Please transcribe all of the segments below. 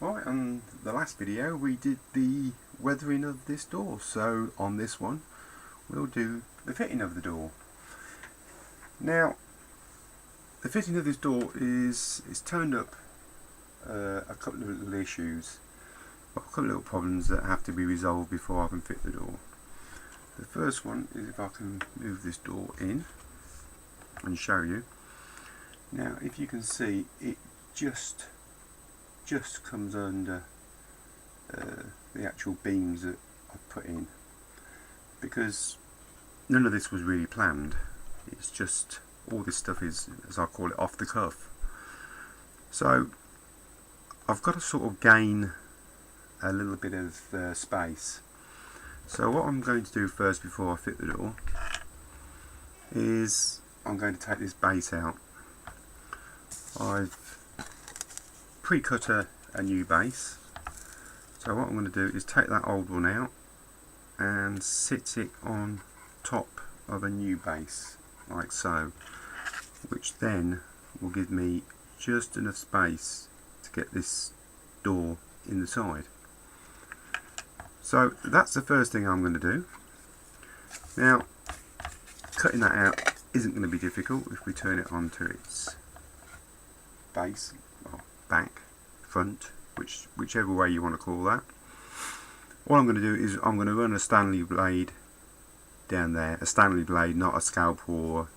Right, on the last video we did the weathering of this door, so on this one we'll do the fitting of the door. Now the fitting of this door is turned up a couple of little issues, a couple of little problems that have to be resolved before I can fit the door. The first one is if I can move this door in and show you. Now if you can see, it just comes under the actual beams that I've put in, because none of this was really planned. It's just all this stuff is, as I call it, off the cuff. So I've got to sort of gain a little bit of space. So what I'm going to do first before I fit the door is I'm going to take this base out. I've pre-cut a new base, so what I'm going to do is take that old one out and sit it on top of a new base like so, which then will give me just enough space to get this door in the side. So that's the first thing I'm going to do. Now cutting that out isn't going to be difficult if we turn it onto its base, or back, front, whichever way you want to call that. What I'm going to do is I'm going to run a Stanley blade down there, a Stanley blade, not a scalpel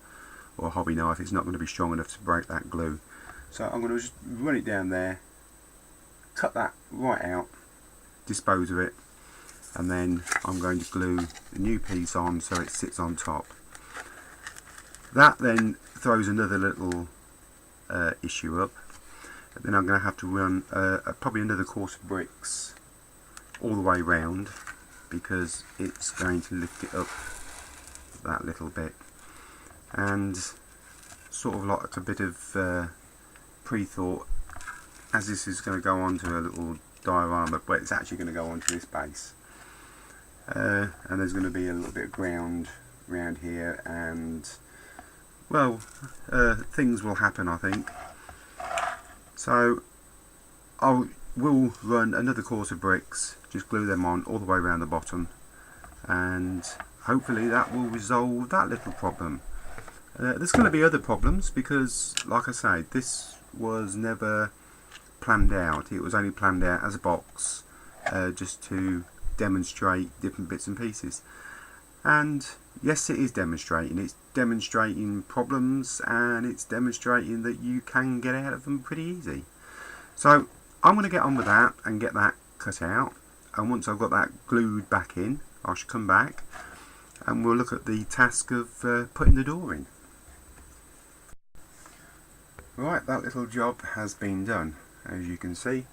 or a hobby knife. It's not going to be strong enough to break that glue. So I'm going to just run it down there, cut that right out, dispose of it, and then I'm going to glue the new piece on so it sits on top. That then throws another little issue up. Then I'm going to have to run probably another course of bricks all the way round, because it's going to lift it up that little bit, and sort of like a bit of pre-thought, as this is going to go onto a little diorama, but it's actually going to go onto this base, and there's going to be a little bit of ground around here, and well, things will happen, I think. So I will run another course of bricks, just glue them on all the way around the bottom, and hopefully that will resolve that little problem. There's going to be other problems because, like I say, this was never planned out. It was only planned out as a box, just to demonstrate different bits and pieces. And yes, it is demonstrating. It's demonstrating problems, and it's demonstrating that you can get out of them pretty easy. So I'm going to get on with that and get that cut out, and once I've got that glued back in, I shall come back and we'll look at the task of putting the door in. Right, that little job has been done. As you can see,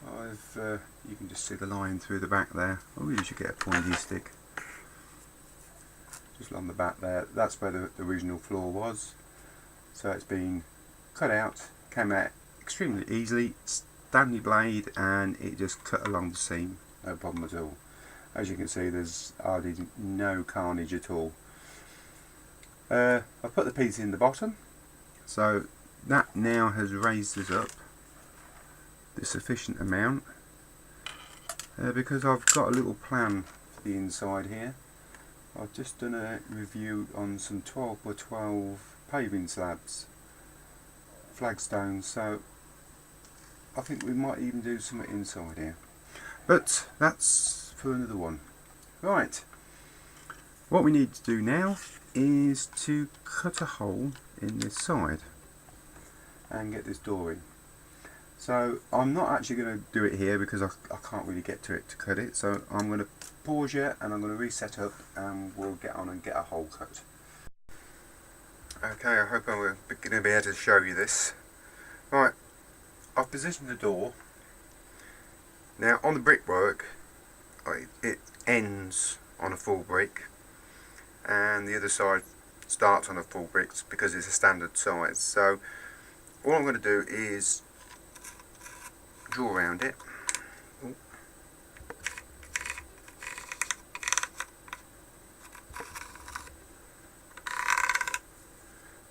you can just see the line through the back there. Oh, you should get a pointy stick. Just along the back there, that's where the original floor was. So it's been cut out, came out extremely easily, Stanley blade, and it just cut along the seam, no problem at all. As you can see, there's hardly no carnage at all. I've put the piece in the bottom, so that now has raised us up the sufficient amount, because I've got a little plan for the inside here. I've just done a review on some 12 by 12 paving slabs, flagstones, so I think we might even do something inside here. But that's for another one. Right, what we need to do now is to cut a hole in this side and get this door in. So I'm not actually going to do it here because I can't really get to it to cut it, so I'm going to pause you and I'm going to reset up and we'll get on and get a hole cut. Okay, I hope I'm going to be able to show you this. Right, I've positioned the door. Now on the brickwork, it ends on a full brick, and the other side starts on a full brick because it's a standard size. So all I'm going to do is draw around it. Ooh.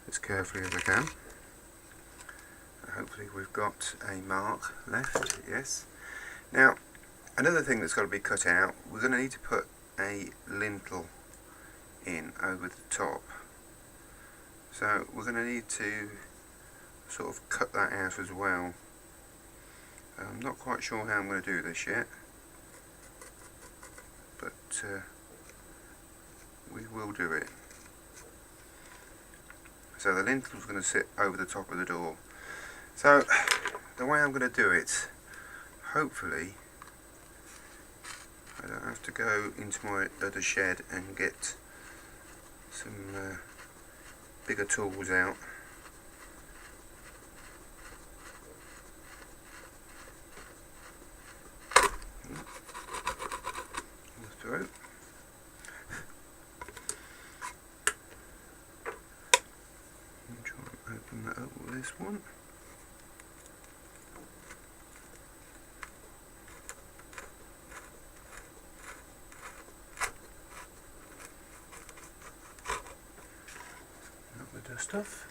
As carefully as I can. I hopefully we've got a mark left, yes. Now, another thing that's got to be cut out, we're going to need to put a lintel in over the top. So we're going to need to sort of cut that out as well. I'm not quite sure how I'm going to do this yet, but we will do it. So the lintel is going to sit over the top of the door. So the way I'm going to do it, hopefully I don't have to go into my other shed and get some bigger tools out. Through. Try and open that up with this one. Dust off,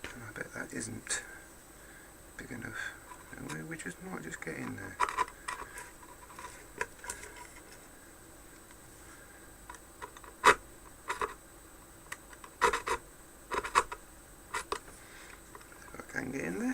and I bet that isn't big enough. We just might just get in there. If I can get in there.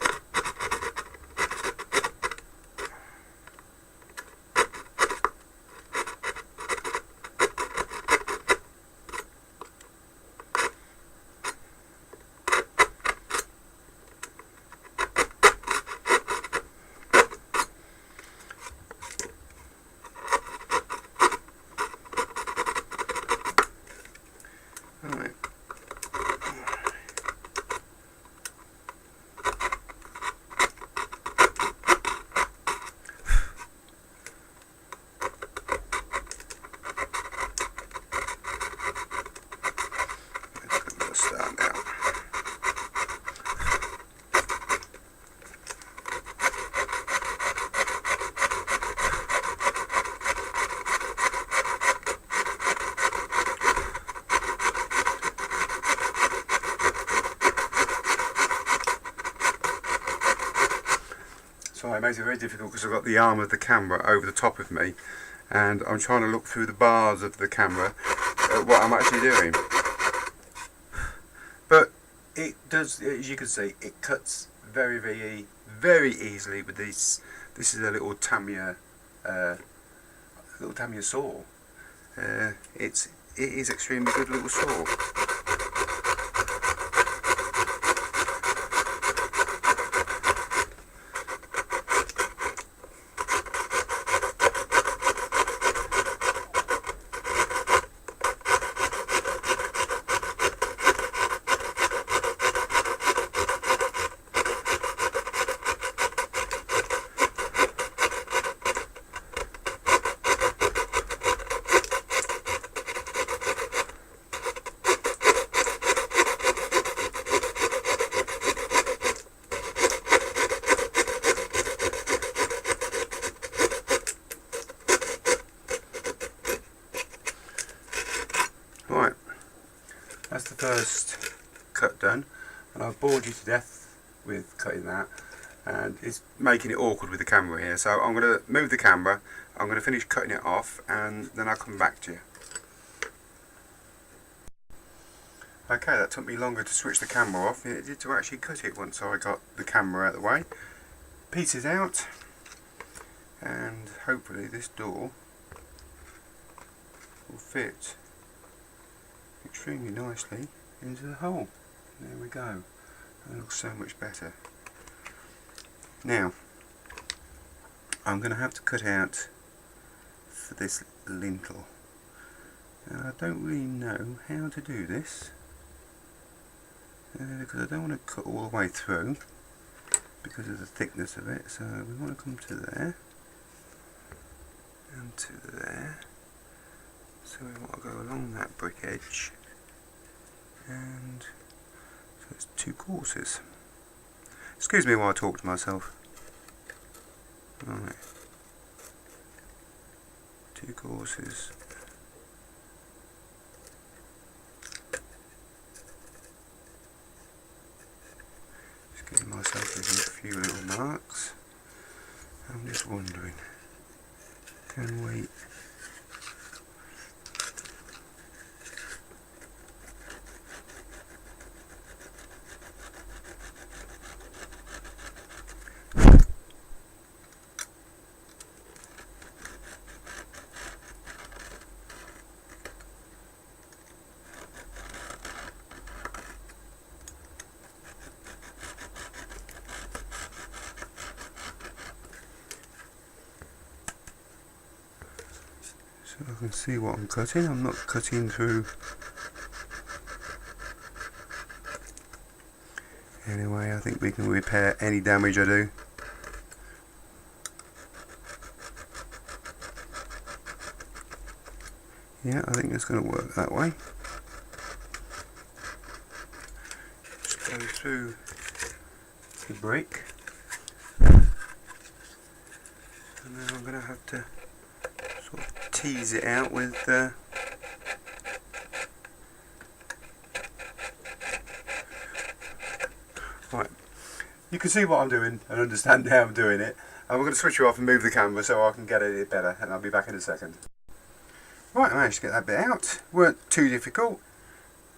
Right. Let's start now. So it makes it very difficult because I've got the arm of the camera over the top of me and I'm trying to look through the bars of the camera at what I'm actually doing. But it does, as you can see, it cuts very easily with this. This is a little Tamiya saw. It is extremely good little saw. Right, that's the first cut done, and I've bored you to death with cutting that, and it's making it awkward with the camera here, so I'm going to move the camera, I'm going to finish cutting it off, and then I'll come back to you. Okay, that took me longer to switch the camera off than it did to actually cut it once I got the camera out of the way. Pieces out, and hopefully this door will fit extremely nicely into the hole. There we go. That looks so much better. Now, I'm going to have to cut out for this lintel. Now, I don't really know how to do this because I don't want to cut all the way through because of the thickness of it. So we want to come to there and to there. So we want to go along that brick edge, and so it's 2 courses. Excuse me while I talk to myself. Right, 2 courses. Just getting marks. I'm just wondering, can we so I can see what I'm cutting. I'm not cutting through. Anyway, I think we can repair any damage I do. Yeah, I think it's going to work that way. Just go through the brick. And then I'm going to have to sort of tease it out with right. You can see what I'm doing and understand how I'm doing it. And we're going to switch it off and move the camera so I can get at it better, and I'll be back in a second. Right, I managed to get that bit out. Weren't too difficult.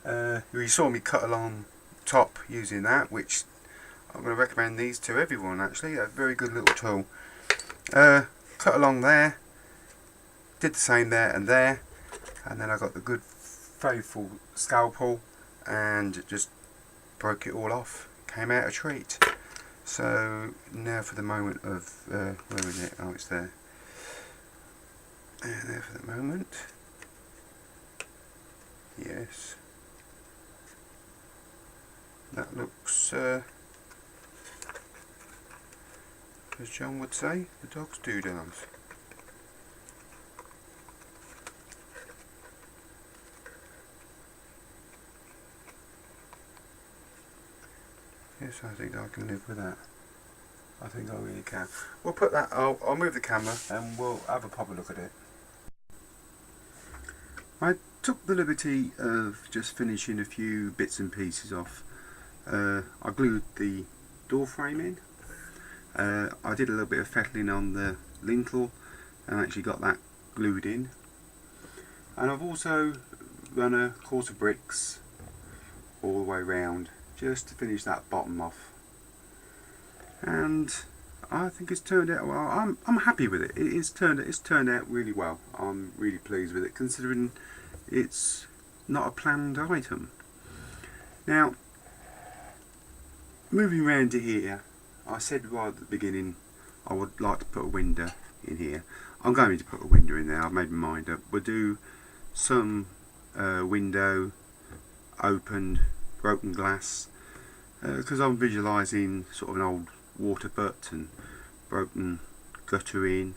You saw me cut along top using that, which I'm going to recommend these to everyone actually. A very good little tool. Cut along there, did the same there, and then I got the good faithful scalpel and just broke it all off. Came out a treat. So now for the moment of where is it? Oh, it's there. There for the moment. Yes. That looks, as John would say, the dog's doodads. Yes, I think I can live with that. I think I really can. We'll put that, I'll move the camera and we'll have a proper look at it. I took the liberty of just finishing a few bits and pieces off. I glued the door frame in. I did a little bit of fettling on the lintel and actually got that glued in. And I've also run a course of bricks all the way round just to finish that bottom off. And I think it's turned out well. I'm happy with it. It's turned out really well. I'm really pleased with it, considering it's not a planned item. Now, moving around to here, I said right at the beginning I would like to put a window in here. I'm going to put a window in there. I've made my mind up. We'll do some window opened, broken glass, because I'm visualising sort of an old water butt and broken guttering,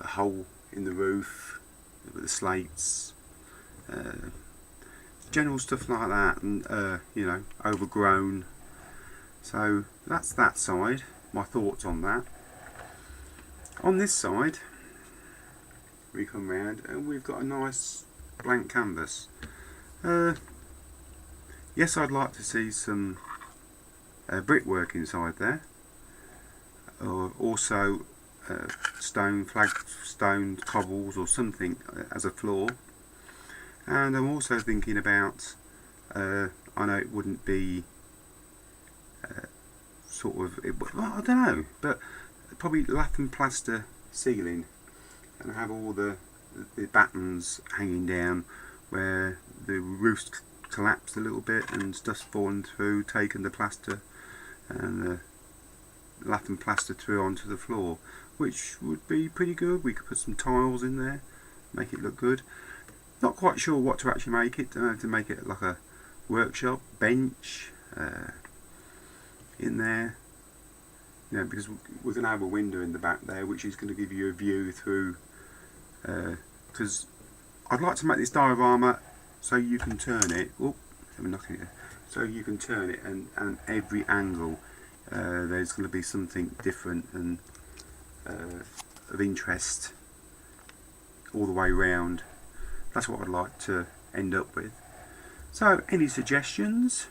a hole in the roof with the slates, general stuff like that, and you know, overgrown. So that's that side, my thoughts on that. On this side we come round and we've got a nice blank canvas. Yes, I'd like to see some brickwork inside there, or also flagstone cobbles or something as a floor. And I'm also thinking about, I know it wouldn't be sort of, I don't know, but probably lath and plaster ceiling and have all the battens hanging down where the roof's collapsed a little bit and stuff's fallen through, taken the plaster and the lath and plaster through onto the floor, which would be pretty good. We could put some tiles in there, make it look good. Not quite sure what to actually make it. Don't know, to make it like a workshop bench in there, you know, because we're going to have a window in the back there which is going to give you a view through, because I'd like to make this diorama so you can turn it, so you can turn it and every angle there's going to be something different and of interest all the way round. That's what I'd like to end up with. So any suggestions,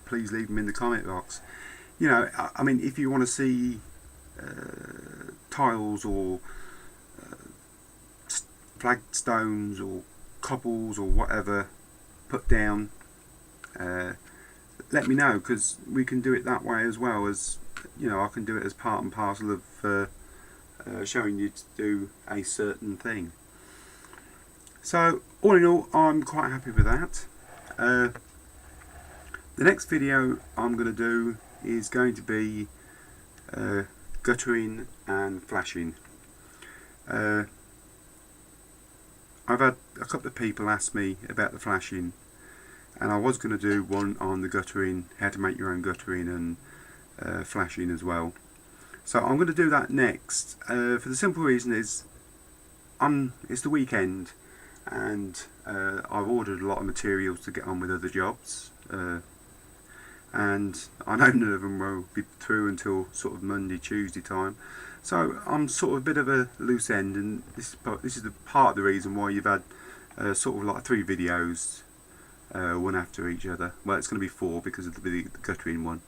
please leave them in the comment box. you know, I mean, if you want to see tiles or flagstones or cobbles or whatever put down, let me know, because we can do it that way as well. As you know, I can do it as part and parcel of showing you to do a certain thing. So all in all, I'm quite happy with that. The next video I'm going to do is going to be guttering and flashing. I've had a couple of people ask me about the flashing, and I was going to do one on the guttering, how to make your own guttering and flashing as well. So I'm going to do that next, for the simple reason is it's the weekend, and I've ordered a lot of materials to get on with other jobs, and I know none of them will be through until sort of Monday, Tuesday time. So I'm sort of a bit of a loose end, and this is the part of the reason why you've had sort of like 3 videos, one after each other. Well, it's going to be 4 because of the guttering one,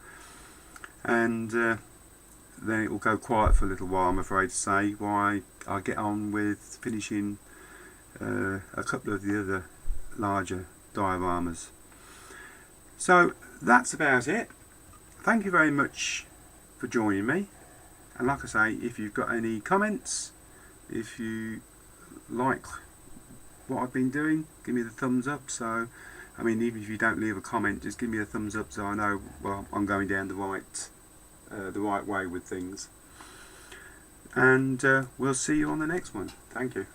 and then it will go quiet for a little while, I'm afraid to say, while I get on with finishing a couple of the other larger dioramas. So that's about it. Thank you very much for joining me, and like I say, if you've got any comments, if you like what I've been doing, give me the thumbs up. So I mean, even if you don't leave a comment, just give me a thumbs up so I know, well, I'm going down the right way with things. And we'll see you on the next one. Thank you.